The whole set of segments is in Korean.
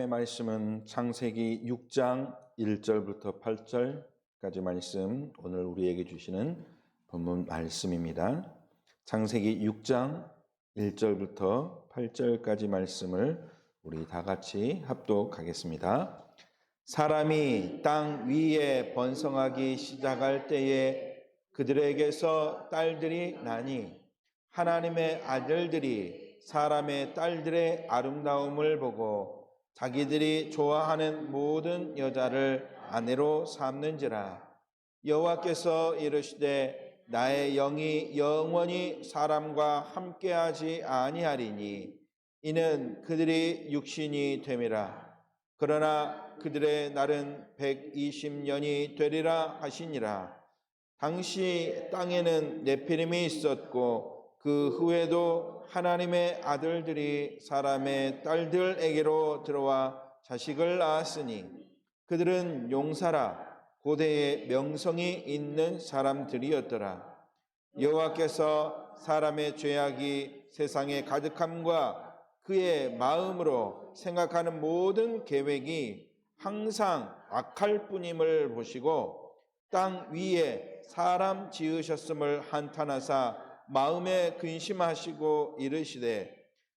하나님의 말씀은 창세기 6장 1절부터 8절까지 말씀, 오늘 우리에게 주시는 본문 말씀입니다. 창세기 6장 1절부터 8절까지 말씀을 우리 다 같이 합독하겠습니다. 사람이 땅 위에 번성하기 시작할 때에 그들에게서 딸들이 나니 하나님의 아들들이 사람의 딸들의 아름다움을 보고 자기들이 좋아하는 모든 여자를 아내로 삼는지라. 여호와께서 이르시되 나의 영이 영원히 사람과 함께하지 아니하리니 이는 그들이 육신이 됨이라. 그러나 그들의 날은 120년이 되리라 하시니라. 당시 땅에는 네피림이 있었고 그 후에도 하나님의 아들들이 사람의 딸들에게로 들어와 자식을 낳았으니 그들은 용사라 고대의 명성이 있는 사람들이었더라. 여호와께서 사람의 죄악이 세상에 가득함과 그의 마음으로 생각하는 모든 계획이 항상 악할 뿐임을 보시고 땅 위에 사람 지으셨음을 한탄하사 마음에 근심하시고 이르시되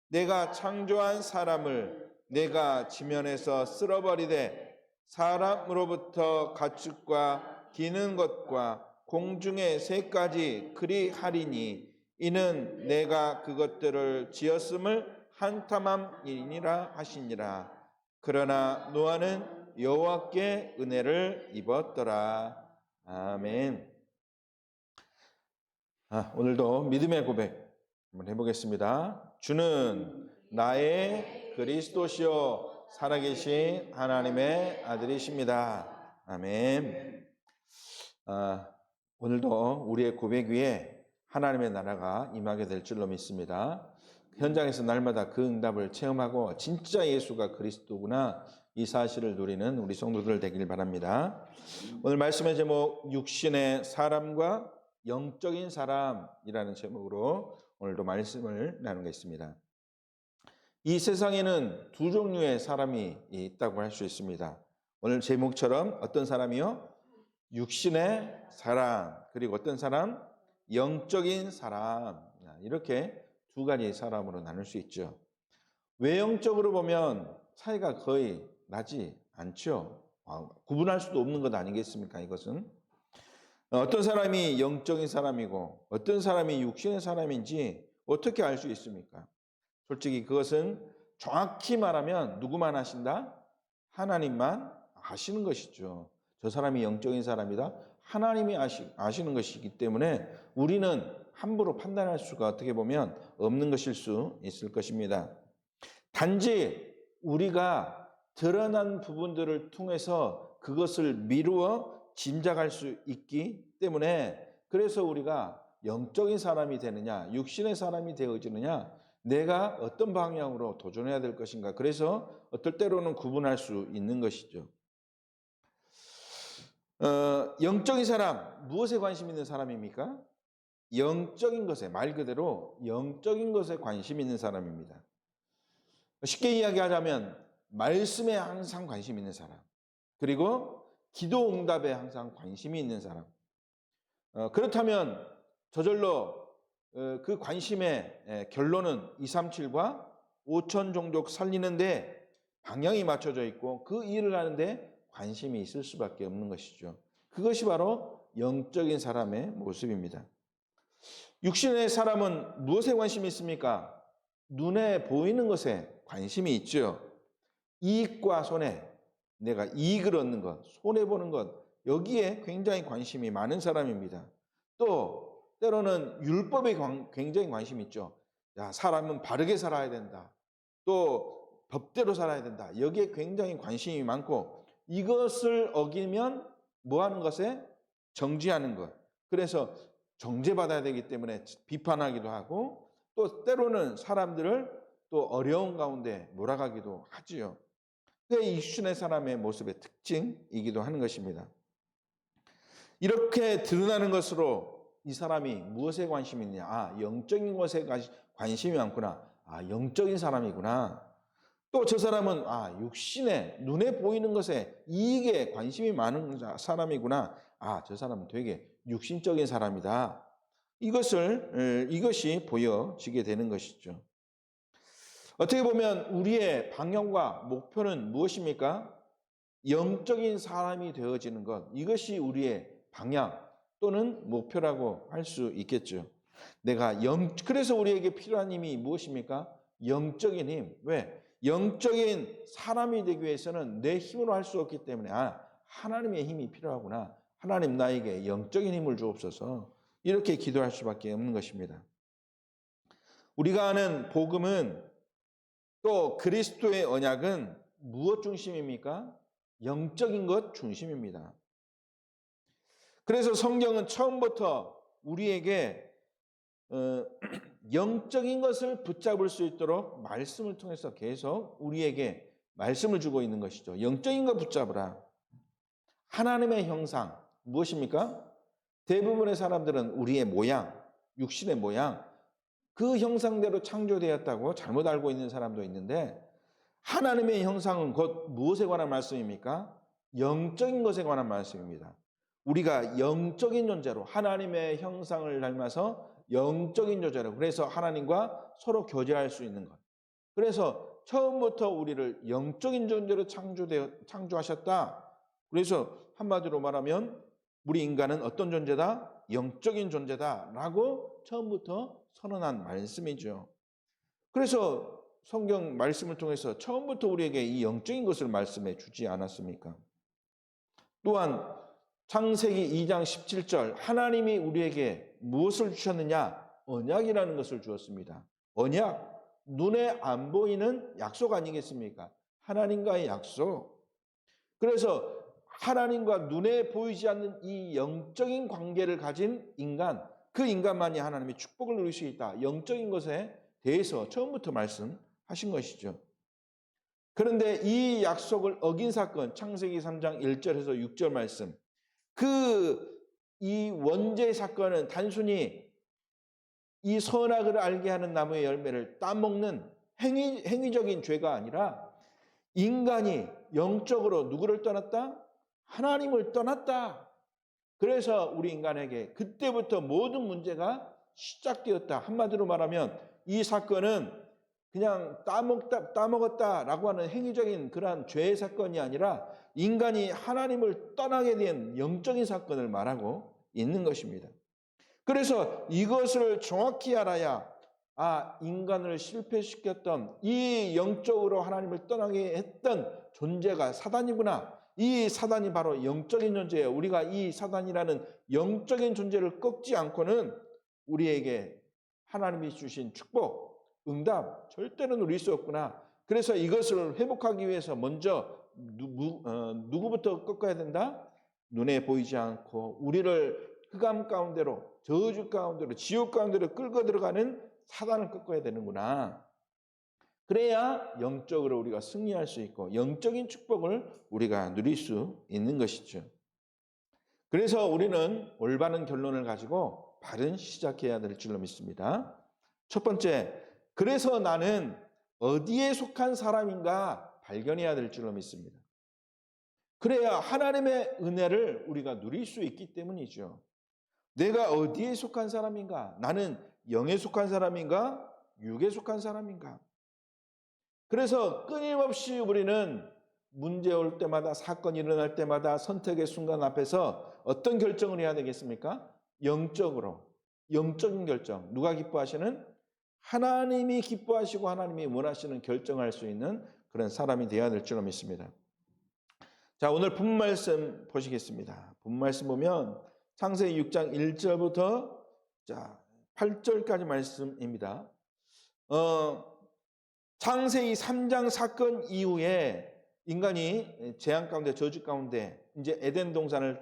내가 창조한 사람을 내가 지면에서 쓸어버리되 사람으로부터 가축과 기는 것과 공중의 새까지 그리 하리니 이는 내가 그것들을 지었음을 한탄함이니라 하시니라. 그러나 노아는 여호와께 은혜를 입었더라. 아멘. 오늘도 믿음의 고백 한번 해보겠습니다. 주는 나의 그리스도시요 살아계신 하나님의 아들이십니다. 아멘. 오늘도 우리의 고백 위에 하나님의 나라가 임하게 될 줄로 믿습니다. 현장에서 날마다 그 응답을 체험하고 진짜 예수가 그리스도구나 이 사실을 누리는 우리 성도들 되길 바랍니다. 오늘 말씀의 제목 육신의 사람과 영적인 사람이라는 제목으로 오늘도 말씀을 나누겠습니다. 이 세상에는 두 종류의 사람이 있다고 할 수 있습니다. 오늘 제목처럼 어떤 사람이요? 육신의 사람, 그리고 어떤 사람? 영적인 사람. 이렇게 두 가지 사람으로 나눌 수 있죠. 외형적으로 보면 차이가 거의 나지 않죠. 구분할 수도 없는 것 아니겠습니까? 이것은 어떤 사람이 영적인 사람이고 어떤 사람이 육신의 사람인지 어떻게 알 수 있습니까? 솔직히 그것은 정확히 말하면 누구만 아신다? 하나님만 아시는 것이죠. 저 사람이 영적인 사람이다? 하나님이 아시는 것이기 때문에 우리는 함부로 판단할 수가 어떻게 보면 없는 것일 수 있을 것입니다. 단지 우리가 드러난 부분들을 통해서 그것을 미루어 짐작할 수 있기 때문에 그래서 우리가 영적인 사람이 되느냐 육신의 사람이 되어지느냐 내가 어떤 방향으로 도전해야 될 것인가 그래서 어떨 때로는 구분할 수 있는 것이죠. 영적인 사람 무엇에 관심 있는 사람입니까? 영적인 것에 말 그대로 영적인 것에 관심 있는 사람입니다. 쉽게 이야기하자면 말씀에 항상 관심 있는 사람 그리고 기도 응답에 항상 관심이 있는 사람. 그렇다면 저절로 그 관심의 결론은 237과 5천 종족 살리는데 방향이 맞춰져 있고 그 일을 하는데 관심이 있을 수밖에 없는 것이죠. 그것이 바로 영적인 사람의 모습입니다. 육신의 사람은 무엇에 관심이 있습니까? 눈에 보이는 것에 관심이 있죠. 이익과 손해. 내가 이익을 얻는 것, 손해보는 것 여기에 굉장히 관심이 많은 사람입니다. 또 때로는 율법에 굉장히 관심이 있죠. 야, 사람은 바르게 살아야 된다. 또 법대로 살아야 된다. 여기에 굉장히 관심이 많고 이것을 어기면 뭐하는 것에? 정죄하는 것. 그래서 정죄받아야 되기 때문에 비판하기도 하고 또 때로는 사람들을 또 어려운 가운데 몰아가기도 하지요. 그게 육신의 사람의 모습의 특징이기도 하는 것입니다. 이렇게 드러나는 것으로 이 사람이 무엇에 관심이 있냐? 영적인 것에 관심이 많구나. 영적인 사람이구나. 또 저 사람은 육신에 눈에 보이는 것에 이익에 관심이 많은 사람이구나. 저 사람은 되게 육신적인 사람이다. 이것이 보여지게 되는 것이죠. 어떻게 보면 우리의 방향과 목표는 무엇입니까? 영적인 사람이 되어지는 것. 이것이 우리의 방향 또는 목표라고 할 수 있겠죠. 그래서 우리에게 필요한 힘이 무엇입니까? 영적인 힘. 왜? 영적인 사람이 되기 위해서는 내 힘으로 할 수 없기 때문에 하나님의 힘이 필요하구나. 하나님 나에게 영적인 힘을 주옵소서. 이렇게 기도할 수밖에 없는 것입니다. 우리가 아는 복음은 또 그리스도의 언약은 무엇 중심입니까? 영적인 것 중심입니다. 그래서 성경은 처음부터 우리에게 영적인 것을 붙잡을 수 있도록 말씀을 통해서 계속 우리에게 말씀을 주고 있는 것이죠. 영적인 것 붙잡으라. 하나님의 형상 무엇입니까? 대부분의 사람들은 우리의 모양, 육신의 모양, 그 형상대로 창조되었다고 잘못 알고 있는 사람도 있는데 하나님의 형상은 곧 무엇에 관한 말씀입니까? 영적인 것에 관한 말씀입니다. 우리가 영적인 존재로 하나님의 형상을 닮아서 영적인 존재로 그래서 하나님과 서로 교제할 수 있는 것. 그래서 처음부터 우리를 영적인 존재로 창조하셨다. 그래서 한마디로 말하면 우리 인간은 어떤 존재다? 영적인 존재다라고 처음부터 선언한 말씀이죠. 그래서 성경 말씀을 통해서 처음부터 우리에게 이 영적인 것을 말씀해 주지 않았습니까? 또한 창세기 2장 17절 하나님이 우리에게 무엇을 주셨느냐? 언약이라는 것을 주었습니다. 언약, 눈에 안 보이는 약속 아니겠습니까? 하나님과의 약속. 그래서 하나님과 눈에 보이지 않는 이 영적인 관계를 가진 인간, 그 인간만이 하나님의 축복을 누릴 수 있다. 영적인 것에 대해서 처음부터 말씀하신 것이죠. 그런데 이 약속을 어긴 사건, 창세기 3장 1절에서 6절 말씀, 이 원죄 사건은 단순히 이 선악을 알게 하는 나무의 열매를 따먹는 행위적인 죄가 아니라 인간이 영적으로 누구를 떠났다? 하나님을 떠났다. 그래서 우리 인간에게 그때부터 모든 문제가 시작되었다. 한마디로 말하면 이 사건은 그냥 따먹었다라고 하는 행위적인 그러한 죄의 사건이 아니라 인간이 하나님을 떠나게 된 영적인 사건을 말하고 있는 것입니다. 그래서 이것을 정확히 알아야 인간을 실패시켰던 이 영적으로 하나님을 떠나게 했던 존재가 사단이구나. 이 사단이 바로 영적인 존재예요. 우리가 이 사단이라는 영적인 존재를 꺾지 않고는 우리에게 하나님이 주신 축복, 응답 절대로 누릴 수 없구나. 그래서 이것을 회복하기 위해서 먼저 누구부터 꺾어야 된다? 눈에 보이지 않고 우리를 흑암 가운데로, 저주 가운데로, 지옥 가운데로 끌고 들어가는 사단을 꺾어야 되는구나. 그래야 영적으로 우리가 승리할 수 있고 영적인 축복을 우리가 누릴 수 있는 것이죠. 그래서 우리는 올바른 결론을 가지고 바른 시작해야 될 줄로 믿습니다. 첫 번째, 그래서 나는 어디에 속한 사람인가 발견해야 될 줄로 믿습니다. 그래야 하나님의 은혜를 우리가 누릴 수 있기 때문이죠. 내가 어디에 속한 사람인가? 나는 영에 속한 사람인가? 육에 속한 사람인가? 그래서 끊임없이 우리는 문제 올 때마다 사건이 일어날 때마다 선택의 순간 앞에서 어떤 결정을 해야 되겠습니까? 영적인 결정. 누가 기뻐하시는? 하나님이 기뻐하시고 하나님이 원하시는 결정할 수 있는 그런 사람이 되어야 될 줄로 믿습니다. 자, 오늘 본 말씀 보시겠습니다. 본 말씀 보면 창세기 6장 1절부터 8절까지 말씀입니다. 창세기 3장 사건 이후에 인간이 재앙 가운데 저주 가운데 이제 에덴 동산을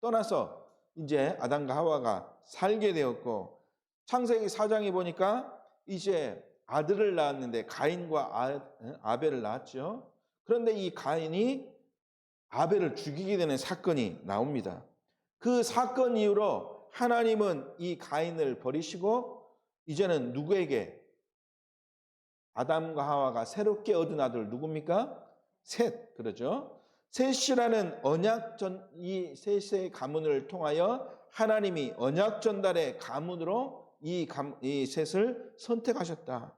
떠나서 이제 아담과 하와가 살게 되었고 창세기 4장에 보니까 이제 아들을 낳았는데 가인과 아벨을 낳았죠. 그런데 이 가인이 아벨을 죽이게 되는 사건이 나옵니다. 그 사건 이후로 하나님은 이 가인을 버리시고 이제는 누구에게 아담과 하와가 새롭게 얻은 아들 누굽니까? 셋, 그러죠. 셋이라는 이 셋의 가문을 통하여 하나님이 언약 전달의 가문으로 이 셋을 선택하셨다.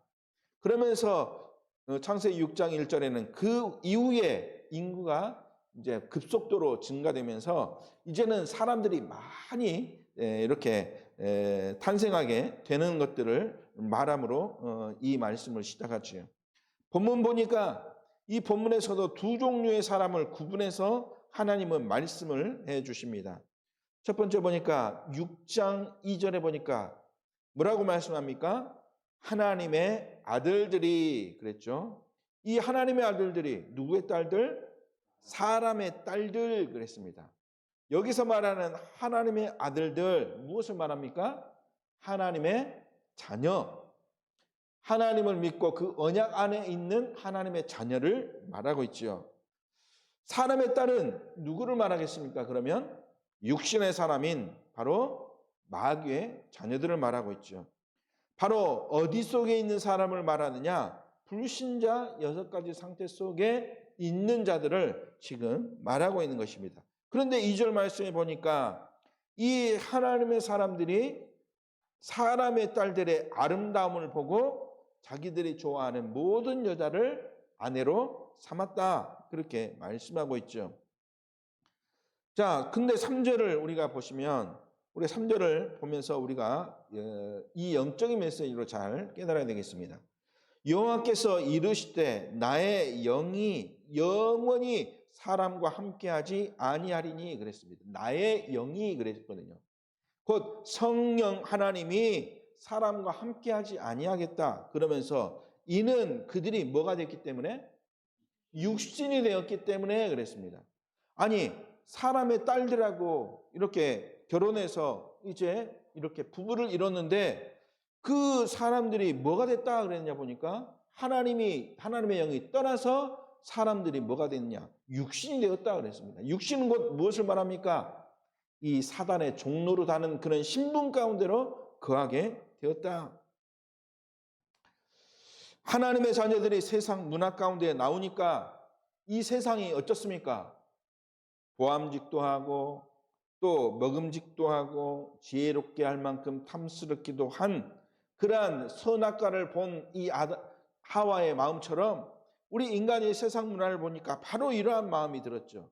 그러면서 창세기 6장 1절에는 그 이후에 인구가 이제 급속도로 증가되면서 이제는 사람들이 많이 이렇게 탄생하게 되는 것들을 말함으로 이 말씀을 시작하죠. 본문 보니까 이 본문에서도 두 종류의 사람을 구분해서 하나님은 말씀을 해 주십니다. 첫 번째 보니까 6장 2절에 보니까 뭐라고 말씀합니까? 하나님의 아들들이 그랬죠. 이 하나님의 아들들이 누구의 딸들? 사람의 딸들 그랬습니다. 여기서 말하는 하나님의 아들들 무엇을 말합니까? 하나님의 자녀. 하나님을 믿고 그 언약 안에 있는 하나님의 자녀를 말하고 있지요. 사람의 딸은 누구를 말하겠습니까? 그러면 육신의 사람인 바로 마귀의 자녀들을 말하고 있죠. 바로 어디 속에 있는 사람을 말하느냐? 불신자 6가지 상태 속에 있는 자들을 지금 말하고 있는 것입니다. 그런데 2절 말씀에 보니까 이 하나님의 사람들이 사람의 딸들의 아름다움을 보고 자기들이 좋아하는 모든 여자를 아내로 삼았다. 그렇게 말씀하고 있죠. 자, 근데 3절을 우리가 보시면 우리 3절을 보면서 우리가 이 영적인 메시지로 잘 깨달아야 되겠습니다. 여호와께서 이르시되 나의 영이 영원히 사람과 함께하지 아니하리니 그랬습니다. 나의 영이 그랬거든요. 곧 성령 하나님이 사람과 함께하지 아니하겠다. 그러면서 이는 그들이 뭐가 됐기 때문에? 육신이 되었기 때문에 그랬습니다. 아니 사람의 딸들하고 이렇게 결혼해서 이제 이렇게 부부를 이뤘는데 그 사람들이 뭐가 됐다 그랬냐 보니까 하나님의 영이 떠나서 사람들이 뭐가 됐냐? 육신이 되었다 그랬습니다. 육신은 곧 무엇을 말합니까? 이 사단의 종로로 다는 그런 신분 가운데로 거하게 되었다. 하나님의 자녀들이 세상 문화 가운데 나오니까 이 세상이 어떻습니까? 보암직도 하고 또 먹음직도 하고 지혜롭게 할 만큼 탐스럽기도 한 그러한 선악과를 본 이 하와의 마음처럼 우리 인간이 세상 문화를 보니까 바로 이러한 마음이 들었죠.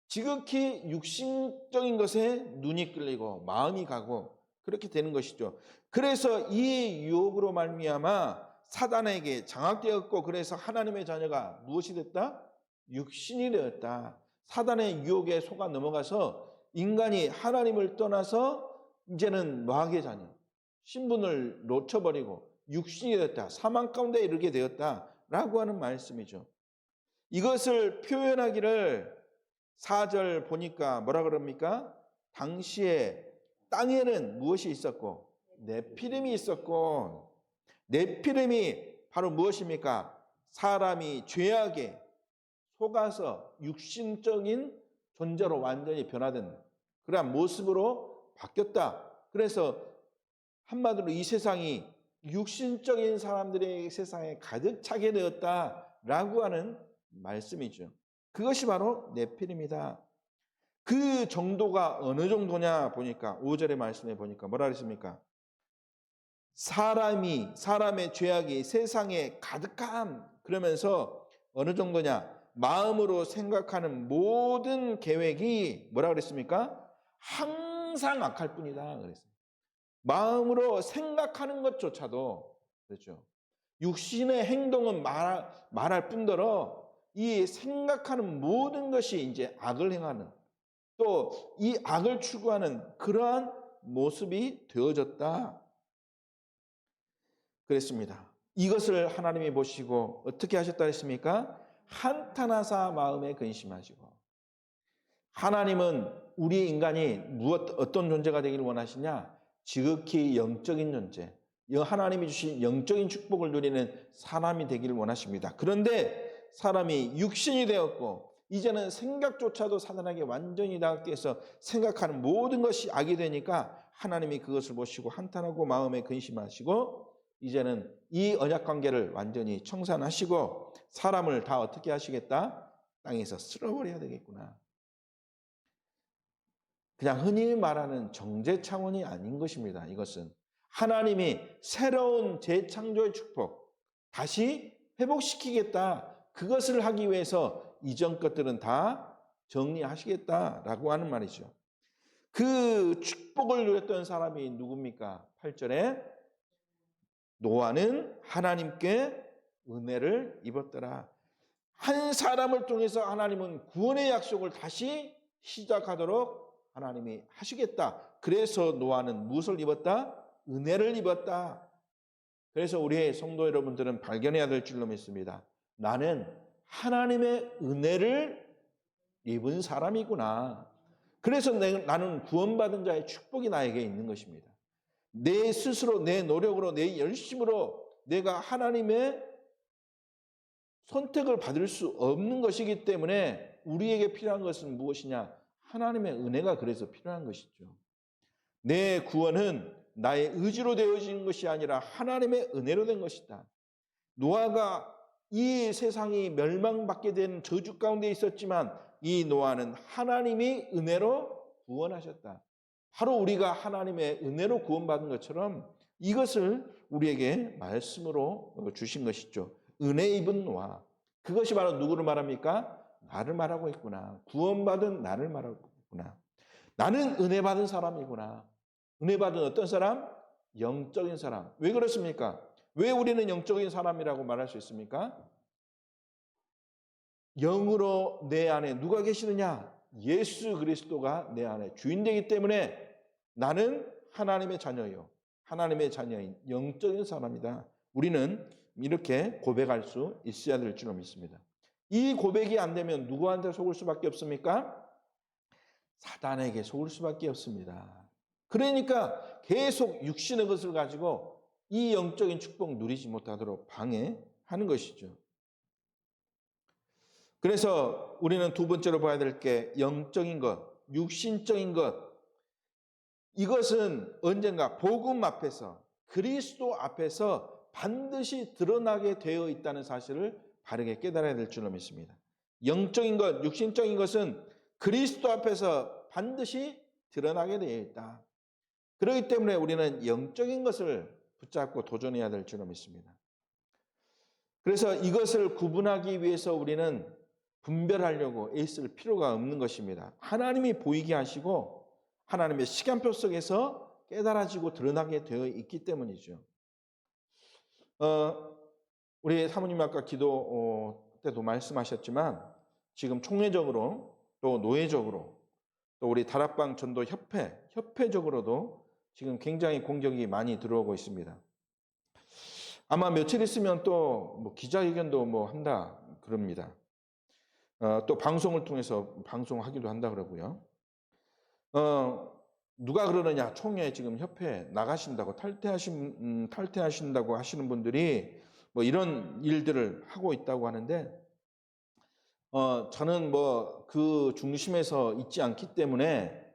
지극히 육신적인 것에 눈이 끌리고 마음이 가고 그렇게 되는 것이죠. 그래서 이 유혹으로 말미암아 사단에게 장악되었고 그래서 하나님의 자녀가 무엇이 됐다? 육신이 되었다. 사단의 유혹에 속아 넘어가서 인간이 하나님을 떠나서 이제는 마귀의 자녀, 신분을 놓쳐버리고 육신이 되었다. 사망 가운데 이르게 되었다라고 하는 말씀이죠. 이것을 표현하기를 4절 보니까 뭐라 그럽니까? 당시에 땅에는 무엇이 있었고? 네피림이 있었고 네피림이 바로 무엇입니까? 사람이 죄악에 속아서 육신적인 존재로 완전히 변화된 그러한 모습으로 바뀌었다. 그래서 한마디로 이 세상이 육신적인 사람들의 세상에 가득 차게 되었다라고 하는 말씀이죠. 그것이 바로 네피림이다. 그 정도가 어느 정도냐 보니까 5절의 말씀에 보니까 뭐라 그랬습니까? 사람의 죄악이 세상에 가득함 그러면서 어느 정도냐? 마음으로 생각하는 모든 계획이 뭐라 그랬습니까? 항상 악할 뿐이다 그랬어요. 마음으로 생각하는 것조차도 그렇죠. 육신의 행동은 말할 뿐더러 이 생각하는 모든 것이 이제 악을 행하는 또 이 악을 추구하는 그러한 모습이 되어졌다 그랬습니다. 이것을 하나님이 보시고 어떻게 하셨다 했습니까? 한탄하사 마음에 근심하시고 하나님은 우리 인간이 어떤 존재가 되기를 원하시냐? 지극히 영적인 존재, 하나님이 주신 영적인 축복을 누리는 사람이 되기를 원하십니다. 그런데 사람이 육신이 되었고 이제는 생각조차도 사단에게 완전히 장악돼서 생각하는 모든 것이 악이 되니까 하나님이 그것을 보시고 한탄하고 마음에 근심하시고 이제는 이 언약 관계를 완전히 청산하시고 사람을 다 어떻게 하시겠다? 땅에서 쓸어버려야 되겠구나. 그냥 흔히 말하는 정죄 차원이 아닌 것입니다. 이것은 하나님이 새로운 재창조의 축복, 다시 회복시키겠다. 그것을 하기 위해서 이전 것들은 다 정리하시겠다라고 하는 말이죠. 그 축복을 누렸던 사람이 누굽니까? 8절에 노아는 하나님께 은혜를 입었더라. 한 사람을 통해서 하나님은 구원의 약속을 다시 시작하도록 하나님이 하시겠다. 그래서 노아는 무엇을 입었다? 은혜를 입었다. 그래서 우리의 성도 여러분들은 발견해야 될 줄로 믿습니다. 나는 하나님의 은혜를 입은 사람이구나. 그래서 나는 구원받은 자의 축복이 나에게 있는 것입니다. 내 스스로, 내 노력으로, 내 열심으로 내가 하나님의 선택을 받을 수 없는 것이기 때문에 우리에게 필요한 것은 무엇이냐? 하나님의 은혜가 그래서 필요한 것이죠. 내 구원은 나의 의지로 되어진 것이 아니라 하나님의 은혜로 된 것이다. 노아가 이 세상이 멸망받게 된 저주 가운데 있었지만 이 노아는 하나님이 은혜로 구원하셨다. 바로 우리가 하나님의 은혜로 구원받은 것처럼 이것을 우리에게 말씀으로 주신 것이죠. 은혜 입은 노아. 그것이 바로 누구를 말합니까? 나를 말하고 있구나. 구원받은 나를 말하고 있구나. 나는 은혜 받은 사람이구나. 은혜 받은 어떤 사람? 영적인 사람. 왜 그렇습니까? 왜 우리는 영적인 사람이라고 말할 수 있습니까? 영으로 내 안에 누가 계시느냐? 예수 그리스도가 내 안에 주인되기 때문에 나는 하나님의 자녀요. 하나님의 자녀인 영적인 사람이다. 우리는 이렇게 고백할 수 있어야 될 줄로 믿습니다. 이 고백이 안 되면 누구한테 속을 수밖에 없습니까? 사단에게 속을 수밖에 없습니다. 그러니까 계속 육신의 것을 가지고 이 영적인 축복 누리지 못하도록 방해하는 것이죠. 그래서 우리는 두 번째로 봐야 될 게 영적인 것, 육신적인 것. 이것은 언젠가 복음 앞에서, 그리스도 앞에서 반드시 드러나게 되어 있다는 사실을 바르게 깨달아야 될 줄로 믿습니다. 영적인 것, 육신적인 것은 그리스도 앞에서 반드시 드러나게 되어 있다. 그렇기 때문에 우리는 영적인 것을 붙잡고 도전해야 될 줄로 믿습니다. 그래서 이것을 구분하기 위해서 우리는 분별하려고 애쓸 필요가 없는 것입니다. 하나님이 보이게 하시고 하나님의 시간표 속에서 깨달아지고 드러나게 되어 있기 때문이죠. 우리 사모님 아까 기도 때도 말씀하셨지만 지금 총회적으로 또 노예적으로 또 우리 다락방 전도 협회적으로도 지금 굉장히 공격이 많이 들어오고 있습니다. 아마 며칠 있으면 또 뭐 기자회견도 뭐 한다 그럽니다. 또 방송을 통해서 방송하기도 한다 그러고요. 누가 그러느냐? 총회 지금 협회 나가신다고 탈퇴하신다고 하시는 분들이 뭐 이런 일들을 하고 있다고 하는데 저는 뭐 그 중심에서 있지 않기 때문에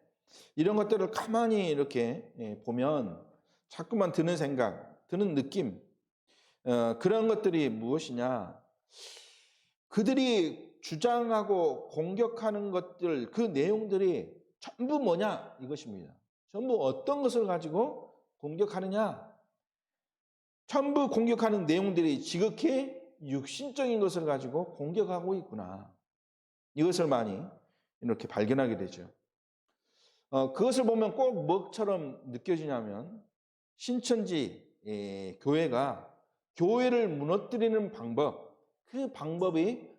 이런 것들을 가만히 이렇게 보면 자꾸만 드는 생각, 드는 느낌 그런 것들이 무엇이냐? 그들이 주장하고 공격하는 것들 그 내용들이 전부 뭐냐? 이것입니다. 전부 어떤 것을 가지고 공격하느냐? 전부 공격하는 내용들이 지극히 육신적인 것을 가지고 공격하고 있구나. 이것을 많이 이렇게 발견하게 되죠. 그것을 보면 꼭 뭐처럼 느껴지냐면 신천지 교회가 교회를 무너뜨리는 방법, 그 방법이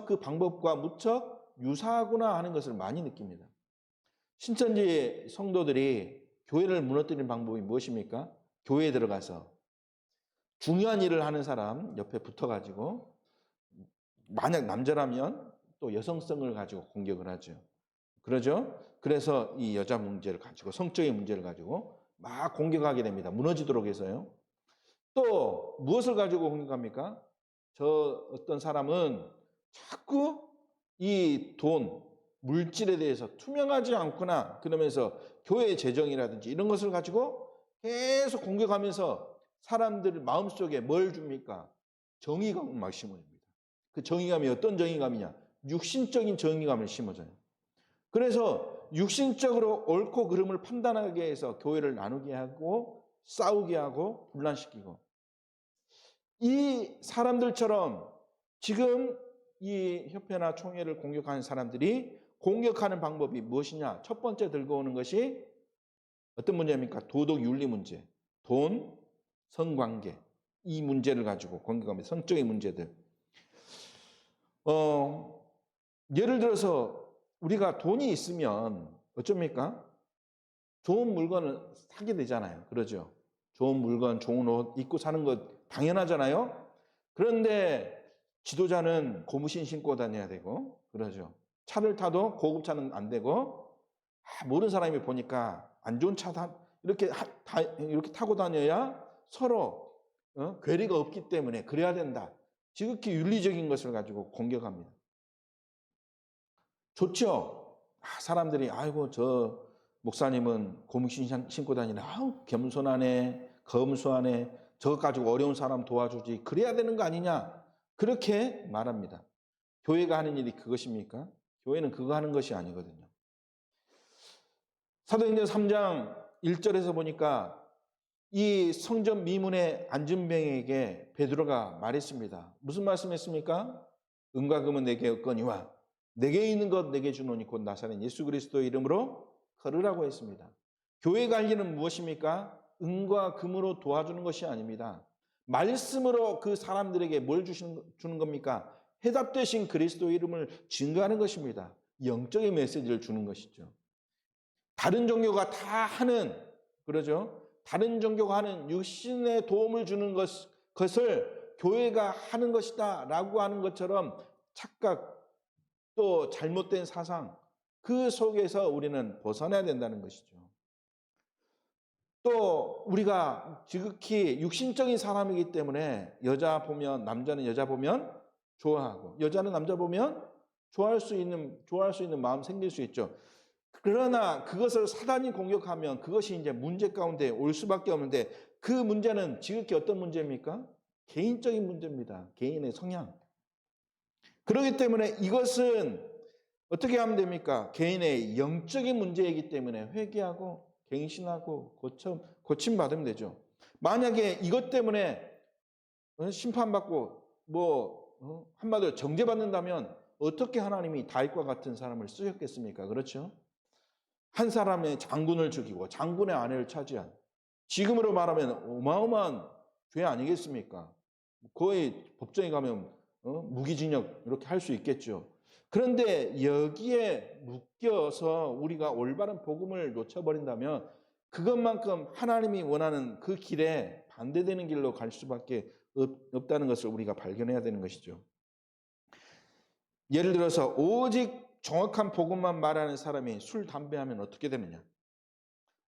그 방법과 무척 유사하구나 하는 것을 많이 느낍니다. 신천지 성도들이 교회를 무너뜨리는 방법이 무엇입니까? 교회에 들어가서 중요한 일을 하는 사람 옆에 붙어가지고 만약 남자라면 또 여성성을 가지고 공격을 하죠. 그러죠? 그래서 이 여자 문제를 가지고 성적인 문제를 가지고 막 공격하게 됩니다. 무너지도록 해서요. 또 무엇을 가지고 공격합니까? 저 어떤 사람은 자꾸 이 돈, 물질에 대해서 투명하지 않구나 그러면서 교회 재정이라든지 이런 것을 가지고 계속 공격하면서 사람들 마음속에 뭘 줍니까? 정의감을 막 심어줍니다. 그 정의감이 어떤 정의감이냐? 육신적인 정의감을 심어줘요. 그래서 육신적으로 옳고 그름을 판단하게 해서 교회를 나누게 하고 싸우게 하고 분란시키고, 이 사람들처럼 지금 이 협회나 총회를 공격하는 사람들이 공격하는 방법이 무엇이냐? 첫 번째 들고 오는 것이 어떤 문제입니까? 도덕 윤리 문제, 돈, 성관계, 이 문제를 가지고 공격합니다. 성적인 문제들. 예를 들어서 우리가 돈이 있으면 어쩝니까? 좋은 물건을 사게 되잖아요. 그러죠? 좋은 물건, 좋은 옷 입고 사는 것 당연하잖아요. 그런데 지도자는 고무신 신고 다녀야 되고, 그러죠. 차를 타도 고급 차는 안 되고, 모르는 사람이 보니까 안 좋은 차 이렇게 타고 다녀야 서로 괴리가 없기 때문에 그래야 된다. 지극히 윤리적인 것을 가지고 공격합니다. 좋죠? 사람들이 아이고 저 목사님은 고무신 신고 다니네. 아우 겸손하네, 검소하네. 저것 가지고 어려운 사람 도와주지. 그래야 되는 거 아니냐? 그렇게 말합니다. 교회가 하는 일이 그것입니까? 교회는 그거 하는 것이 아니거든요. 사도행전 3장 1절에서 보니까 이 성전 미문의 안진뱅에게 베드로가 말했습니다. 무슨 말씀했습니까? 은과 금은 내게 없거니와 내게 있는 것 내게 주노니 곧 나사렛 예수 그리스도의 이름으로 걸으라고 했습니다. 교회가 할 일은 무엇입니까? 은과 금으로 도와주는 것이 아닙니다. 말씀으로 그 사람들에게 뭘 주는 겁니까? 해답되신 그리스도의 이름을 증거하는 것입니다. 영적인 메시지를 주는 것이죠. 다른 종교가 다 하는, 그러죠? 다른 종교가 하는 육신의 도움을 주는 것을 교회가 하는 것이다 라고 하는 것처럼 착각, 또 잘못된 사상, 그 속에서 우리는 벗어나야 된다는 것이죠. 또 우리가 지극히 육신적인 사람이기 때문에 여자 보면, 남자는 여자 보면 좋아하고 여자는 남자 보면 좋아할 수 있는 마음 생길 수 있죠. 그러나 그것을 사단이 공격하면 그것이 이제 문제 가운데 올 수밖에 없는데, 그 문제는 지극히 어떤 문제입니까? 개인적인 문제입니다. 개인의 성향. 그렇기 때문에 이것은 어떻게 하면 됩니까? 개인의 영적인 문제이기 때문에 회개하고 갱신하고 고침받으면 되죠. 만약에 이것 때문에 심판받고 한마디로 정죄받는다면 어떻게 하나님이 다윗과 같은 사람을 쓰셨겠습니까? 그렇죠? 한 사람의 장군을 죽이고 장군의 아내를 차지한, 지금으로 말하면 어마어마한 죄 아니겠습니까? 거의 법정에 가면 무기징역 이렇게 할 수 있겠죠. 그런데 여기에 묶여서 우리가 올바른 복음을 놓쳐버린다면 그것만큼 하나님이 원하는 그 길에 반대되는 길로 갈 수밖에 없다는 것을 우리가 발견해야 되는 것이죠. 예를 들어서 오직 정확한 복음만 말하는 사람이 술, 담배 하면 어떻게 되느냐?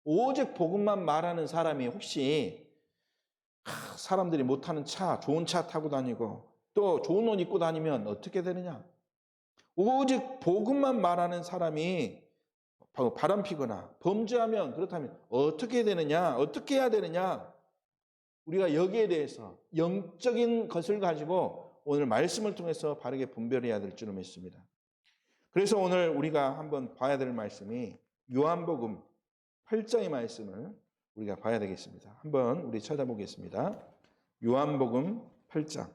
오직 복음만 말하는 사람이 혹시 사람들이 못 타는 차, 좋은 차 타고 다니고 또 좋은 옷 입고 다니면 어떻게 되느냐? 오직 복음만 말하는 사람이 바람 피거나 범죄하면, 그렇다면 어떻게 되느냐? 어떻게 해야 되느냐? 우리가 여기에 대해서 영적인 것을 가지고 오늘 말씀을 통해서 바르게 분별해야 될 줄을 믿습니다. 그래서 오늘 우리가 한번 봐야 될 말씀이 요한복음 8장의 말씀을 우리가 봐야 되겠습니다. 한번 우리 찾아보겠습니다. 요한복음 8장.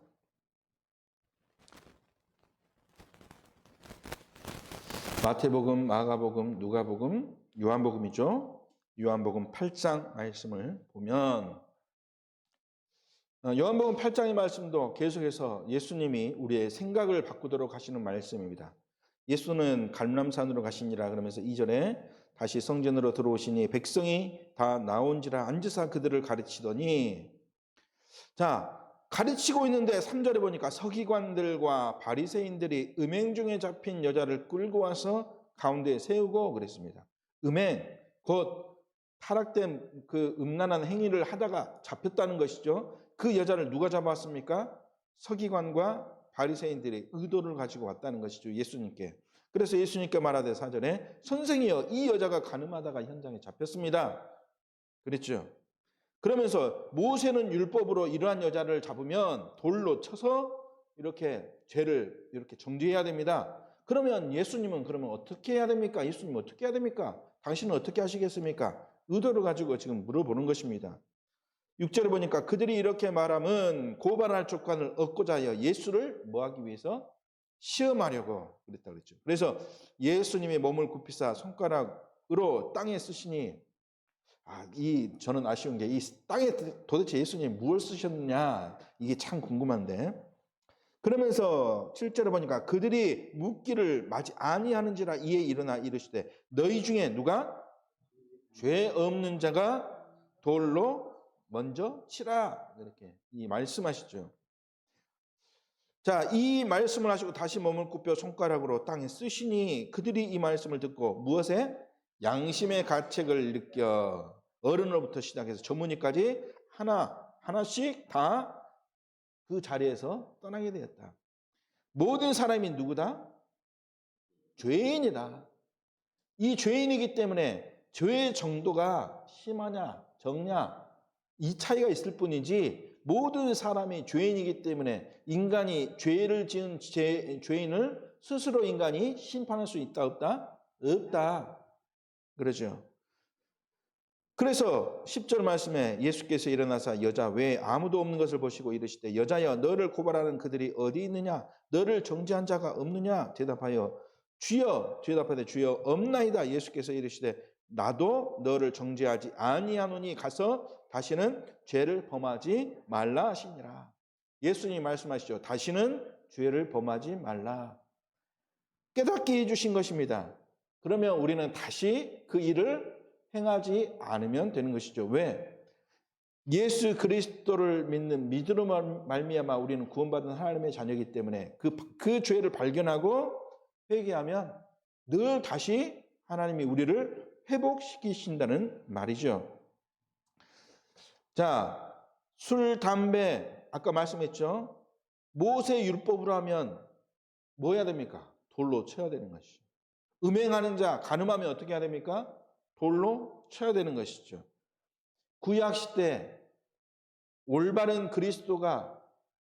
마태복음, 마가복음, 누가복음, 요한복음이죠. 요한복음 8장 말씀을 보면 요한복음 8장의 말씀도 계속해서 예수님이 우리의 생각을 바꾸도록 하시는 말씀입니다. 예수는 갈림산으로 가시니라 그러면서 2절에 다시 성전으로 들어오시니 백성이 다 나온지라 앉으사 그들을 가르치더니, 자, 가르치고 있는데 3절에 보니까 서기관들과 바리새인들이 음행 중에 잡힌 여자를 끌고 와서 가운데에 세우고 그랬습니다. 음행, 곧 타락된 그 음란한 행위를 하다가 잡혔다는 것이죠. 그 여자를 누가 잡았습니까? 서기관과 바리새인들이 의도를 가지고 왔다는 것이죠. 예수님께. 그래서 예수님께 말하되 4절에 선생이여 이 여자가 간음하다가 현장에 잡혔습니다. 그랬죠. 그러면서 모세는 율법으로 이러한 여자를 잡으면 돌로 쳐서 이렇게 죄를 이렇게 정죄해야 됩니다. 그러면 예수님은 그러면 어떻게 해야 됩니까? 예수님 어떻게 해야 됩니까? 당신은 어떻게 하시겠습니까? 의도를 가지고 지금 물어보는 것입니다. 6절에 보니까 그들이 이렇게 말함은 고발할 조건을 얻고자 하여 예수를 뭐하기 위해서? 시험하려고 그랬다 그랬죠. 그래서 예수님의 몸을 굽히사 손가락으로 땅에 쓰시니 저는 아쉬운 게 이 땅에 도대체 예수님이 무엇을 쓰셨느냐 이게 참 궁금한데 그러면서 7절에 보니까 그들이 묻기를 마치 아니하는지라 이에 일어나 이르시되 너희 중에 누가 죄 없는 자가 돌로 먼저 치라 이렇게 이 말씀하시죠. 자, 이 말씀을 하시고 다시 몸을 굽혀 손가락으로 땅에 쓰시니 그들이 이 말씀을 듣고 무엇에? 양심의 가책을 느껴 어른으로부터 시작해서 전문의까지 하나씩 다 그 자리에서 떠나게 되었다. 모든 사람이 누구다? 죄인이다. 이 죄인이기 때문에 죄의 정도가 심하냐 적냐 이 차이가 있을 뿐이지 모든 사람이 죄인이기 때문에 인간이 죄를 지은 죄인을 스스로 인간이 심판할 수 있다 없다? 없다. 그러죠. 그래서 10절 말씀에 예수께서 일어나사 여자 외에 아무도 없는 것을 보시고 이르시되 여자여 너를 고발하는 그들이 어디 있느냐? 너를 정죄한 자가 없느냐? 대답하여 주여 대답하되 주여 없나이다. 예수께서 이르시되 나도 너를 정죄하지 아니하노니 가서 다시는 죄를 범하지 말라 하시니라. 예수님이 말씀하시죠. 다시는 죄를 범하지 말라. 깨닫게 해주신 것입니다. 그러면 우리는 다시 그 일을 행하지 않으면 되는 것이죠. 왜? 예수 그리스도를 믿는 믿음으로 말미암아 우리는 구원받은 하나님의 자녀이기 때문에 그 죄를 발견하고 회개하면 늘 다시 하나님이 우리를 회복시키신다는 말이죠. 자, 술, 담배 아까 말씀했죠. 모세 율법으로 하면 뭐 해야 됩니까? 돌로 쳐야 되는 것이죠. 음행하는 자, 간음하면 어떻게 해야 됩니까? 돌로 쳐야 되는 것이죠. 구약 시대 올바른 그리스도가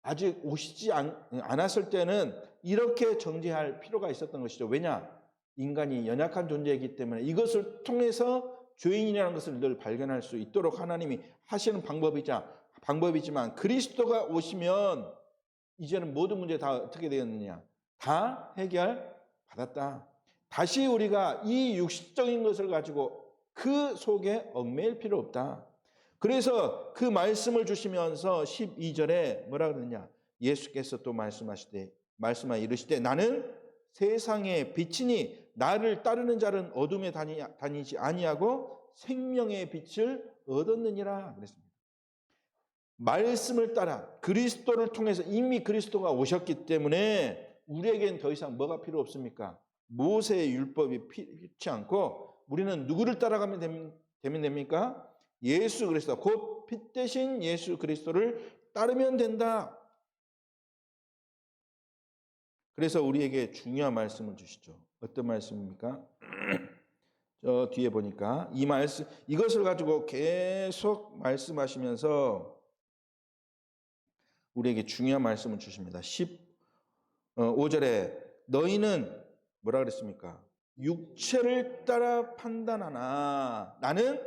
아직 오시지 않았을 때는 이렇게 정죄할 필요가 있었던 것이죠. 왜냐? 인간이 연약한 존재이기 때문에 이것을 통해서 죄인이라는 것을 늘 발견할 수 있도록 하나님이 하시는 방법이지만 그리스도가 오시면 이제는 모든 문제 다 어떻게 되었느냐? 다 해결받았다. 다시 우리가 이 육신적인 것을 가지고 그 속에 얽매일 필요 없다. 그래서 그 말씀을 주시면서 12절에 뭐라 그러느냐? 예수께서 또 말씀하 이르시되 나는 세상의 빛이니 나를 따르는 자는 어둠에 다니지 아니하고 생명의 빛을 얻었느니라 그랬습니다. 말씀을 따라 그리스도를 통해서 이미 그리스도가 오셨기 때문에 우리에겐 더 이상 뭐가 필요 없습니까? 모세의 율법이 필요치 않고 우리는 누구를 따라가면 되면 됩니까? 예수 그리스도 곧 빛 대신 예수 그리스도를 따르면 된다. 그래서 우리에게 중요한 말씀을 주시죠. 어떤 말씀입니까? 저 뒤에 보니까 이것을 가지고 계속 말씀하시면서 우리에게 중요한 말씀을 주십니다. 15절에 너희는 뭐라 그랬습니까? 육체를 따라 판단하나 나는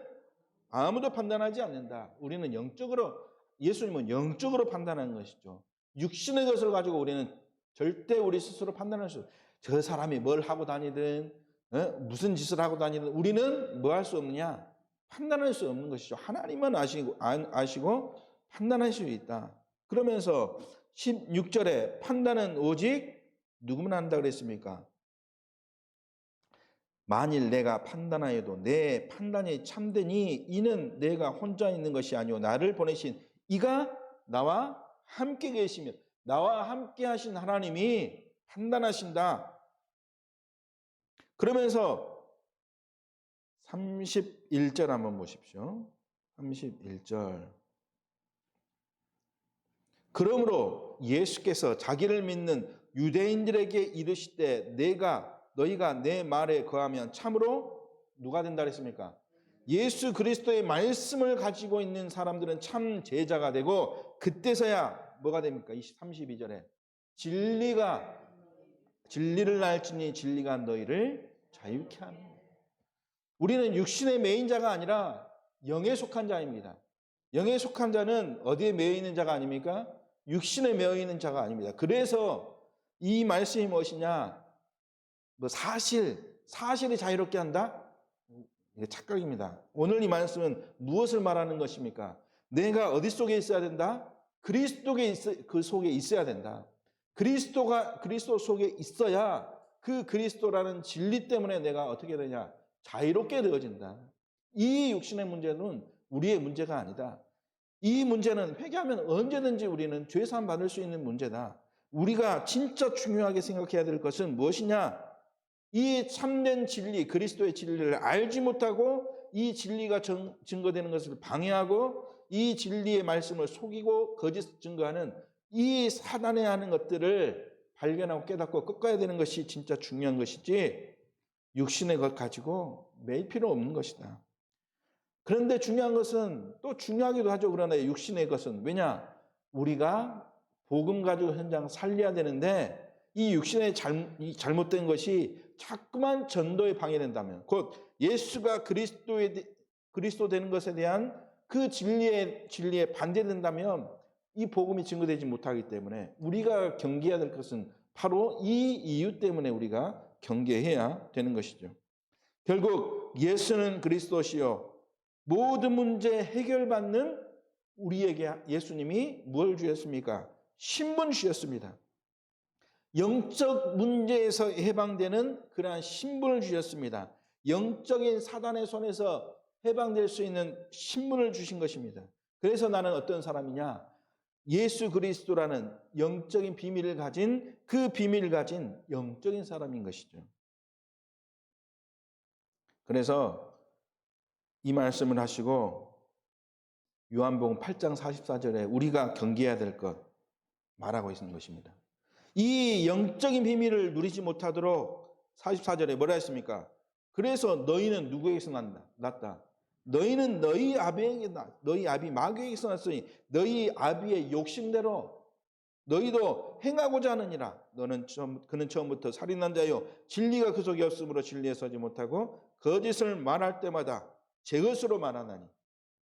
아무도 판단하지 않는다. 우리는 예수님은 영적으로 판단하는 것이죠. 육신의 것을 가지고 우리는 절대 우리 스스로 판단할 수 없어요. 저 사람이 뭘 하고 다니든 무슨 짓을 하고 다니든 우리는 뭐 할 수 없느냐? 판단할 수 없는 것이죠. 하나님만 아시고 판단할 수 있다. 그러면서 16절에 판단은 오직 누구만 한다 그랬습니까? 만일 내가 판단하여도 내 판단이 참되니 이는 내가 혼자 있는 것이 아니오 나를 보내신 이가 나와 함께 계시며 나와 함께 하신 하나님이 판단하신다. 그러면서 31절 한번 보십시오. 31절. 그러므로 예수께서 자기를 믿는 유대인들에게 이르시되 너희가 내 말에 거하면 참으로 누가 된다 그랬습니까? 예수 그리스도의 말씀을 가지고 있는 사람들은 참 제자가 되고, 그때서야 뭐가 됩니까? 32절에 진리를 알지니 진리가 너희를 자유케 하는. 우리는 육신의 매인 자가 아니라 영에 속한 자입니다. 영에 속한 자는 어디에 매여 있는 자가 아닙니까? 육신에 매여 있는 자가 아닙니다. 그래서 이 말씀이 무엇이냐? 사실이 자유롭게 한다? 이게 착각입니다. 오늘 이 말씀은 무엇을 말하는 것입니까? 내가 어디 속에 있어야 된다? 그리스도 속에 있어야 된다. 그리스도 속에 있어야 그 그리스도라는 진리 때문에 내가 어떻게 되냐? 자유롭게 되어진다. 이 육신의 문제는 우리의 문제가 아니다. 이 문제는 회개하면 언제든지 우리는 죄사함 받을 수 있는 문제다. 우리가 진짜 중요하게 생각해야 될 것은 무엇이냐? 이 참된 진리, 그리스도의 진리를 알지 못하고 이 진리가 증거되는 것을 방해하고 이 진리의 말씀을 속이고 거짓 증거하는 이 사단에 하는 것들을 발견하고 깨닫고 꺾어야 되는 것이 진짜 중요한 것이지, 육신의 것 가지고 매일 필요 없는 것이다. 그런데 중요한 것은, 또 중요하기도 하죠. 그러나 육신의 것은, 왜냐? 우리가 복음 가지고 현장 살려야 되는데 이 육신의 잘못된 것이 자꾸만 전도에 방해된다면, 곧 예수가 그리스도 되는 것에 대한 그 진리에 반대된다면 이 복음이 증거되지 못하기 때문에 우리가 경계해야 될 것은 바로 이 이유 때문에 우리가 경계해야 되는 것이죠. 결국 예수는 그리스도시요 모든 문제 해결받는 우리에게 예수님이 뭘 주셨습니까? 신분 주셨습니다. 영적 문제에서 해방되는 그러한 신분을 주셨습니다. 영적인 사단의 손에서 해방될 수 있는 신분을 주신 것입니다. 그래서 나는 어떤 사람이냐? 예수 그리스도라는 영적인 비밀을 가진, 그 비밀을 가진 영적인 사람인 것이죠. 그래서 이 말씀을 하시고 요한복음 8장 44절에 우리가 경계해야 될 것 말하고 있는 것입니다. 이 영적인 비밀을 누리지 못하도록 44절에 뭐라 했습니까? 그래서 너희는 누구에게서 났다? 너희는 너희 아비 마귀에게서 났으니 너희 아비의 욕심대로 너희도 행하고자 하느니라. 그는 처음부터 살인한 자요 진리가 그 속에 없으므로 진리에 서지 못하고 거짓을 말할 때마다 제 것으로 말하나니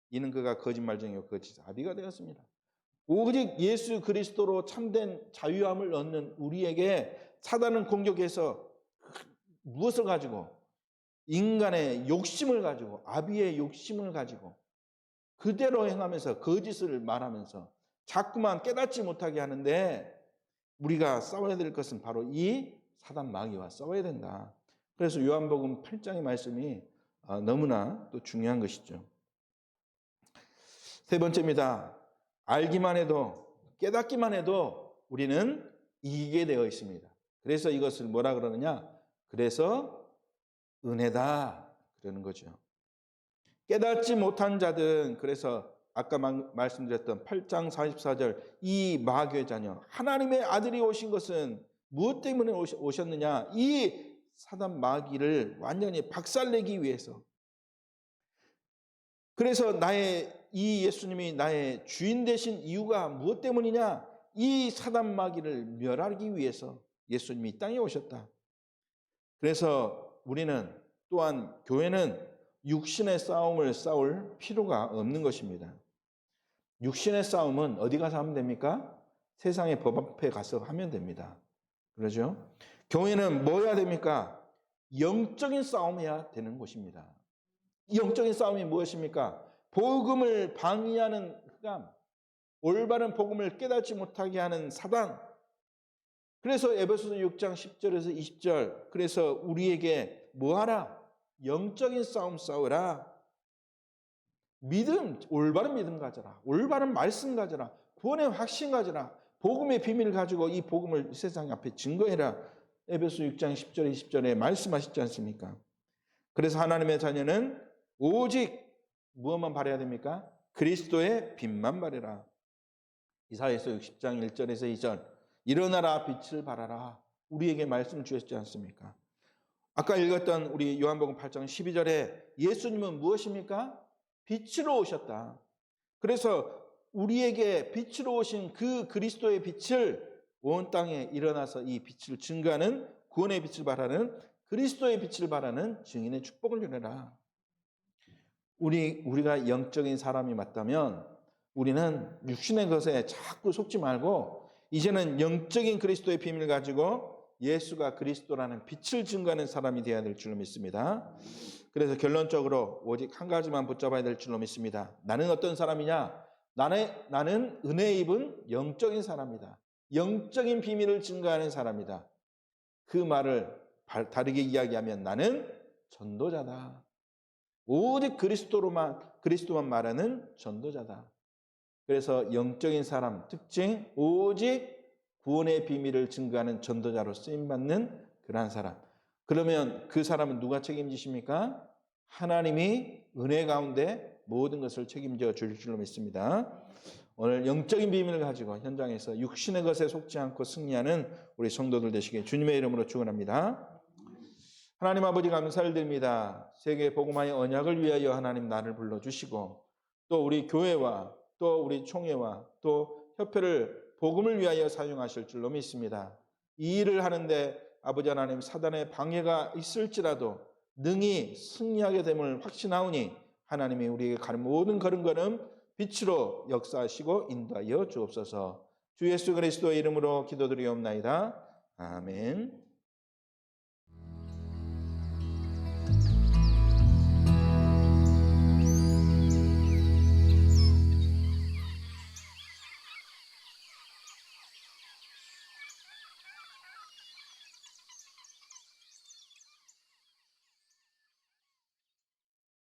이는 그가 거짓말쟁이요 거짓 아비가 되었습니다. 오직 예수 그리스도로 참된 자유함을 얻는 우리에게 사단은 공격해서 무엇을 가지고? 인간의 욕심을 가지고, 아비의 욕심을 가지고 그대로 행하면서 거짓을 말하면서 자꾸만 깨닫지 못하게 하는데, 우리가 싸워야 될 것은 바로 이 사단 마귀와 싸워야 된다. 그래서 요한복음 8장의 말씀이 너무나 또 중요한 것이죠. 세 번째입니다. 알기만 해도, 깨닫기만 해도 우리는 이기게 되어 있습니다. 그래서 이것을 뭐라 그러느냐? 그래서 은혜다 그러는 거죠. 깨닫지 못한 자들은, 그래서 아까 말씀드렸던 8장 44절 이 마귀의 자녀, 하나님의 아들이 오신 것은 무엇 때문에 오셨느냐? 이 사단 마귀를 완전히 박살내기 위해서. 그래서 이 예수님이 나의 주인 되신 이유가 무엇 때문이냐? 이 사단 마귀를 멸하기 위해서 예수님이 이 땅에 오셨다. 그래서 우리는 또한 교회는 육신의 싸움을 싸울 필요가 없는 것입니다. 육신의 싸움은 어디 가서 하면 됩니까? 세상의 법 앞에 가서 하면 됩니다. 그러죠? 교회는 뭐 해야 됩니까? 영적인 싸움해야 되는 곳입니다. 영적인 싸움이 무엇입니까? 복음을 방해하는 흑암, 올바른 복음을 깨닫지 못하게 하는 사단. 그래서 에베소서 6장 10절에서 20절, 그래서 우리에게 뭐하라? 영적인 싸움 싸우라. 믿음, 올바른 믿음 가져라. 올바른 말씀 가져라. 구원의 확신 가져라. 복음의 비밀을 가지고 이 복음을 세상 앞에 증거해라. 에베소 6장 10절 20절에 말씀하시지 않습니까? 그래서 하나님의 자녀는 오직 무엇만 바라야 됩니까? 그리스도의 빛만 바라라. 이사야서 60장 1절에서 2절 일어나라 빛을 발하라. 우리에게 말씀 주셨지 않습니까? 아까 읽었던 우리 요한복음 8장 12절에 예수님은 무엇입니까? 빛으로 오셨다. 그래서 우리에게 빛으로 오신 그 그리스도의 빛을 온 땅에 일어나서 이 빛을 증거하는, 구원의 빛을 발하는, 그리스도의 빛을 발하는 증인의 축복을 누려라. 우리가 영적인 사람이 맞다면 우리는 육신의 것에 자꾸 속지 말고 이제는 영적인 그리스도의 비밀을 가지고 예수가 그리스도라는 빛을 증거하는 사람이 되어야 될 줄로 믿습니다. 그래서 결론적으로 오직 한 가지만 붙잡아야 될 줄로 믿습니다. 나는 어떤 사람이냐? 나는 은혜 입은 영적인 사람이다. 영적인 비밀을 증거하는 사람이다. 그 말을 다르게 이야기하면 나는 전도자다. 오직 그리스도만 말하는 전도자다. 그래서 영적인 사람 특징, 오직 구원의 비밀을 증거하는 전도자로 쓰임받는 그러한 사람. 그러면 그 사람은 누가 책임지십니까? 하나님이 은혜 가운데 모든 것을 책임져 줄 줄로 믿습니다. 오늘 영적인 비밀을 가지고 현장에서 육신의 것에 속지 않고 승리하는 우리 성도들 되시길 주님의 이름으로 축원합니다. 하나님 아버지 감사를 드립니다. 세계 복음화의 언약을 위하여 하나님 나를 불러주시고 또 우리 교회와 또 우리 총회와 또 협회를 복음을 위하여 사용하실 줄로 믿습니다. 이 일을 하는데 아버지 하나님 사단의 방해가 있을지라도 능히 승리하게 됨을 확신하오니 하나님이 우리에게 가는 모든 걸음걸음 빛으로 역사하시고 인도하여 주옵소서. 주 예수 그리스도의 이름으로 기도드리옵나이다. 아멘.